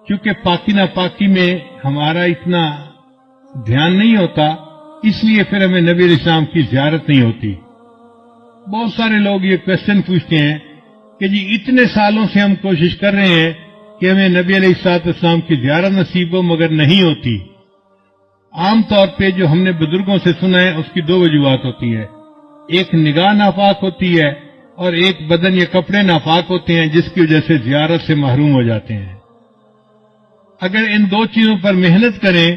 چونکہ پاکی ناپاکی میں ہمارا اتنا دھیان نہیں ہوتا، اس لیے پھر ہمیں نبی علیہ السلام کی زیارت نہیں ہوتی۔ بہت سارے لوگ یہ کوشچن پوچھتے ہیں کہ جی اتنے سالوں سے ہم کوشش کر رہے ہیں کہ ہمیں نبی علیہ السلام کی زیارت نصیب ہو، مگر نہیں ہوتی۔ عام طور پہ جو ہم نے بزرگوں سے سنا ہے اس کی دو وجوہات ہوتی ہیں، ایک نگاہ ناپاک ہوتی ہے اور ایک بدن یا کپڑے ناپاک ہوتے ہیں جس کی وجہ سے زیارت سے محروم ہو جاتے ہیں۔ اگر ان دو چیزوں پر محنت کریں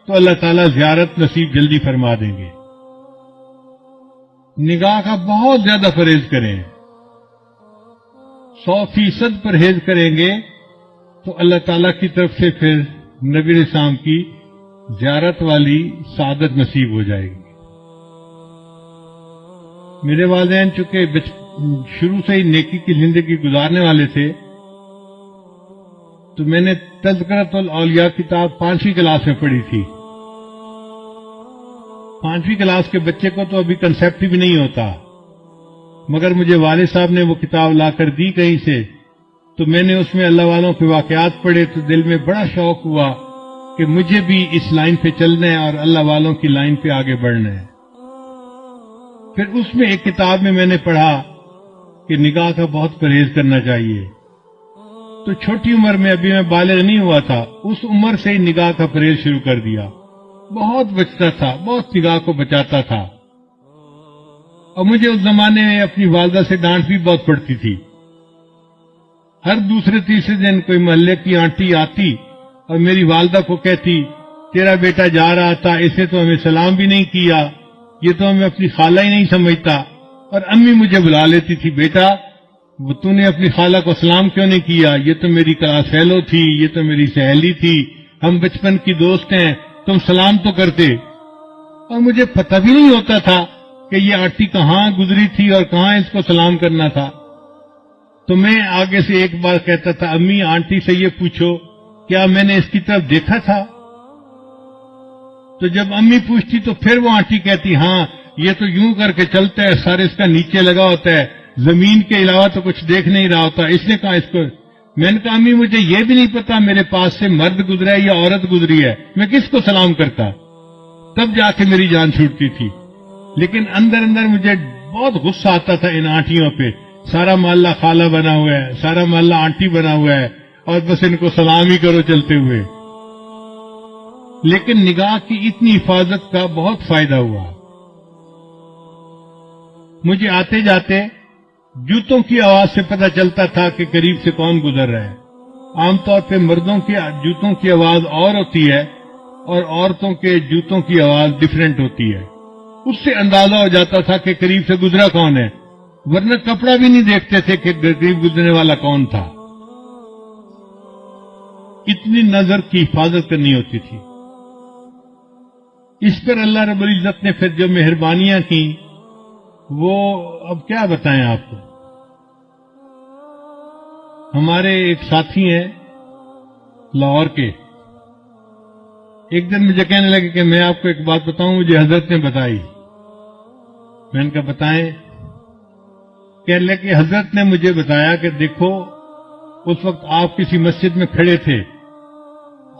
تو اللہ تعالیٰ زیارت نصیب جلدی فرما دیں گے۔ نگاہ کا بہت زیادہ پرہیز کریں، 100% پرہیز کریں گے تو اللہ تعالیٰ کی طرف سے پھر نبی علیہ السلام کی زیارت والی سعادت نصیب ہو جائے گی۔ میرے والدین چونکہ شروع سے ہی نیکی کی زندگی گزارنے والے تھے، تو میں نے تذکرۃ الاولیاء کتاب 5ویں کلاس میں پڑھی تھی۔ 5ویں کلاس کے بچے کو تو ابھی کنسیپٹ بھی نہیں ہوتا، مگر مجھے والد صاحب نے وہ کتاب لا کر دی کہیں سے، تو میں نے اس میں اللہ والوں کے واقعات پڑھے تو دل میں بڑا شوق ہوا کہ مجھے بھی اس لائن پہ چلنا ہے اور اللہ والوں کی لائن پہ آگے بڑھنا ہے۔ پھر اس میں ایک کتاب میں میں نے پڑھا کہ نگاہ کا بہت پرہیز کرنا چاہیے، تو چھوٹی عمر میں ابھی میں بالغ نہیں ہوا تھا، اس عمر سے ہی نگاہ کا پرہیز شروع کر دیا۔ بہت بچتا تھا، بہت نگاہ کو بچاتا تھا، اور مجھے اس زمانے میں اپنی والدہ سے ڈانٹ بھی بہت پڑتی تھی۔ ہر دوسرے تیسرے دن کوئی محلے کی آنٹی آتی اور میری والدہ کو کہتی تیرا بیٹا جا رہا تھا، اسے تو ہمیں سلام بھی نہیں کیا، یہ تو ہمیں اپنی خالہ ہی نہیں سمجھتا۔ اور امی مجھے بلا لیتی تھی، بیٹا وہ تو نے اپنی خالہ کو سلام کیوں نہیں کیا، یہ تو میری کلاس فیلو تھی، یہ تو میری سہیلی تھی، ہم بچپن کی دوست ہیں، تم سلام تو کرتے۔ اور مجھے پتہ بھی نہیں ہوتا تھا کہ یہ آنٹی کہاں گزری تھی اور کہاں اس کو سلام کرنا تھا۔ تو میں آگے سے ایک بار کہتا تھا، امی آنٹی سے یہ پوچھو کیا میں نے اس کی طرف دیکھا تھا؟ تو جب امی پوچھتی تو پھر وہ آنٹی کہتی، ہاں یہ تو یوں کر کے چلتا ہے، سر اس کا نیچے لگا ہوتا ہے، زمین کے علاوہ تو کچھ دیکھ نہیں رہا ہوتا، اس نے کہا اس کو۔ میں نے کہا امی مجھے یہ بھی نہیں پتا میرے پاس سے مرد گزرا ہے یا عورت گزری ہے، میں کس کو سلام کرتا؟ تب جا کے میری جان چھوٹتی تھی۔ لیکن اندر اندر مجھے بہت غصہ آتا تھا ان آنٹیوں پہ، سارا محلہ خالہ بنا ہوا ہے، سارا محلہ آنٹی بنا ہوا ہے، اور بس ان کو سلام ہی کرو چلتے ہوئے۔ لیکن نگاہ کی اتنی حفاظت کا بہت فائدہ ہوا۔ مجھے آتے جاتے جوتوں کی آواز سے پتہ چلتا تھا کہ قریب سے کون گزر رہا ہے۔ عام طور پہ مردوں کے جوتوں کی آواز اور ہوتی ہے اور عورتوں کے جوتوں کی آواز ڈیفرنٹ ہوتی ہے، اس سے اندازہ ہو جاتا تھا کہ قریب سے گزرا کون ہے، ورنہ کپڑا بھی نہیں دیکھتے تھے کہ قریب گزرنے والا کون تھا۔ اتنی نظر کی حفاظت کرنی ہوتی تھی۔ اس پر اللہ رب العزت نے پھر جو مہربانیاں کی وہ اب کیا بتائیں آپ کو۔ ہمارے ایک ساتھی ہیں لاہور کے، ایک دن مجھے کہنے لگے کہ میں آپ کو ایک بات بتاؤں، مجھے حضرت نے بتائی۔ میں نے کہا بتائیں۔ کہنے لگے کہ حضرت نے مجھے بتایا کہ دیکھو اس وقت آپ کسی مسجد میں کھڑے تھے،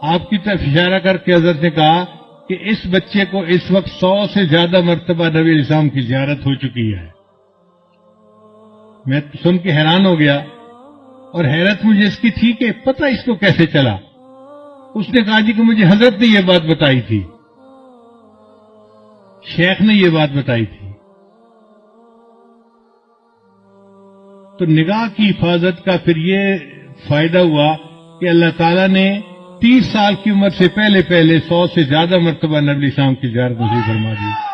آپ کی طرف اشارہ کر کے حضرت نے کہا کہ اس بچے کو اس وقت 100 سے زیادہ مرتبہ نبی علیہ السلام کی زیارت ہو چکی ہے۔ میں سن کے حیران ہو گیا، اور حیرت مجھے اس کی تھی کہ پتہ اس کو کیسے چلا۔ اس نے کہا جی کہ مجھے حضرت نے یہ بات بتائی تھی، شیخ نے یہ بات بتائی تھی۔ تو نگاہ کی حفاظت کا پھر یہ فائدہ ہوا کہ اللہ تعالیٰ نے 30 سال کی عمر سے پہلے 100 سے زیادہ مرتبہ نبی السلام کی زیارت نصیب فرما دی۔